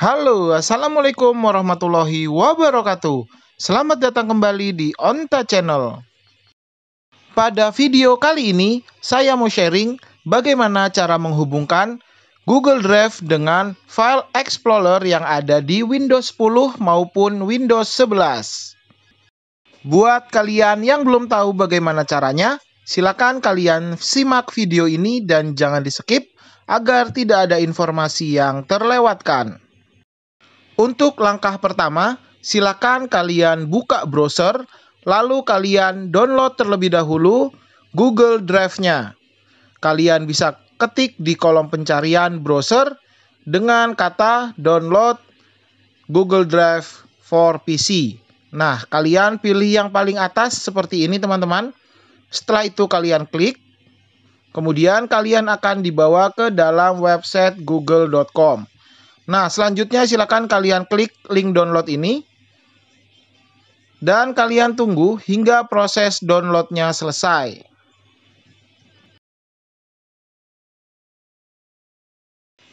Halo, Assalamualaikum warahmatullahi wabarakatuh. Selamat datang kembali di Onta Channel. Pada video kali ini, saya mau sharing bagaimana cara menghubungkan Google Drive dengan File Explorer yang ada di Windows 10 maupun Windows 11. Buat kalian yang belum tahu bagaimana caranya, silakan kalian simak video ini dan jangan di-skip agar tidak ada informasi yang terlewatkan. Untuk langkah pertama, silakan kalian buka browser, lalu kalian download terlebih dahulu Google Drive-nya. Kalian bisa ketik di kolom pencarian browser dengan kata download Google Drive for PC. Nah, kalian pilih yang paling atas seperti ini, teman-teman. Setelah itu kalian klik, kemudian kalian akan dibawa ke dalam website google.com. Nah, selanjutnya silakan kalian klik link download ini. Dan kalian tunggu hingga proses downloadnya selesai.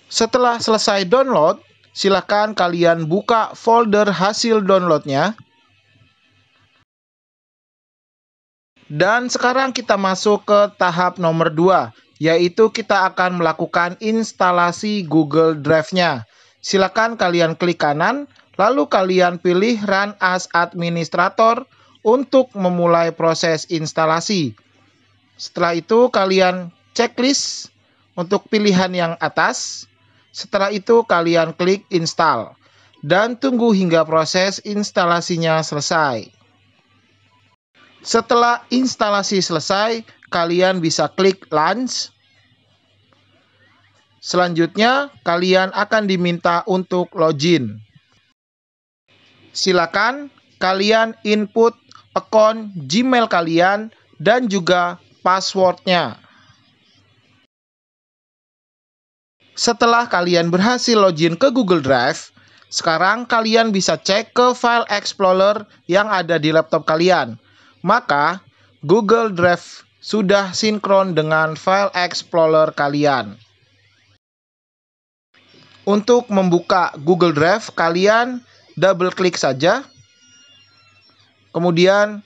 Setelah selesai download, silakan kalian buka folder hasil downloadnya. Dan sekarang kita masuk ke tahap nomor 2, yaitu kita akan melakukan instalasi Google Drive-nya. Silakan kalian klik kanan, lalu kalian pilih Run as Administrator untuk memulai proses instalasi. Setelah itu kalian checklist untuk pilihan yang atas. Setelah itu kalian klik Install dan tunggu hingga proses instalasinya selesai. Setelah instalasi selesai, kalian bisa klik Launch. Selanjutnya, kalian akan diminta untuk login. Silakan kalian input akun Gmail kalian dan juga passwordnya. Setelah kalian berhasil login ke Google Drive, sekarang kalian bisa cek ke File Explorer yang ada di laptop kalian. Maka, Google Drive sudah sinkron dengan File Explorer kalian. Untuk membuka Google Drive, kalian double klik saja. Kemudian,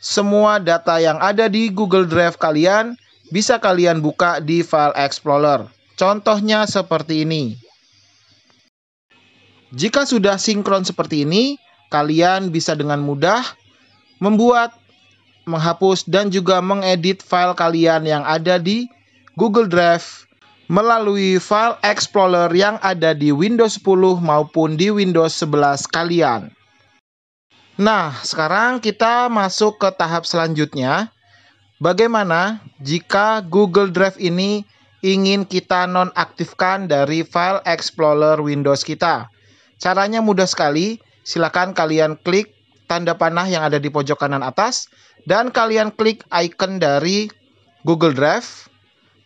semua data yang ada di Google Drive kalian bisa kalian buka di File Explorer. Contohnya seperti ini. Jika sudah sinkron seperti ini, kalian bisa dengan mudah membuat, menghapus, dan juga mengedit file kalian yang ada di Google Drive melalui File Explorer yang ada di Windows 10 maupun di Windows 11 kalian. Nah, sekarang kita masuk ke tahap selanjutnya. Bagaimana jika Google Drive ini ingin kita nonaktifkan dari File Explorer Windows kita? Caranya mudah sekali. Silakan kalian klik tanda panah yang ada di pojok kanan atas dan kalian klik icon dari Google Drive.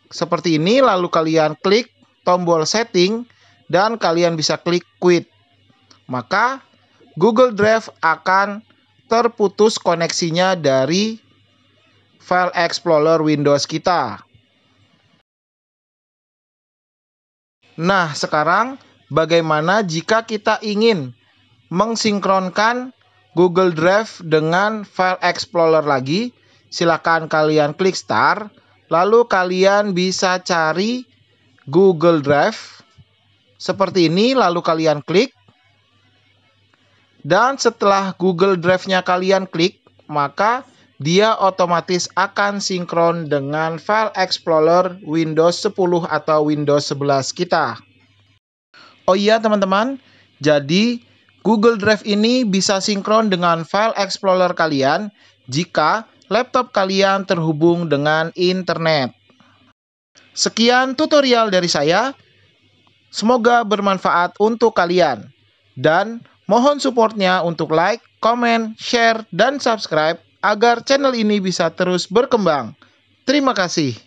Seperti ini, lalu kalian klik tombol setting dan kalian bisa klik quit. Maka Google Drive akan terputus koneksinya dari File Explorer Windows kita. Nah, sekarang bagaimana jika kita ingin mensinkronkan Google Drive dengan File Explorer lagi? Silakan kalian klik Start. Lalu kalian bisa cari Google Drive seperti ini, lalu kalian klik. Dan setelah Google Drive-nya kalian klik, maka dia otomatis akan sinkron dengan File Explorer Windows 10 atau Windows 11 kita. Oh iya teman-teman, jadi Google Drive ini bisa sinkron dengan File Explorer kalian jika laptop kalian terhubung dengan internet. Sekian tutorial dari saya. Semoga bermanfaat untuk kalian. Dan mohon supportnya untuk like, comment, share, dan subscribe agar channel ini bisa terus berkembang. Terima kasih.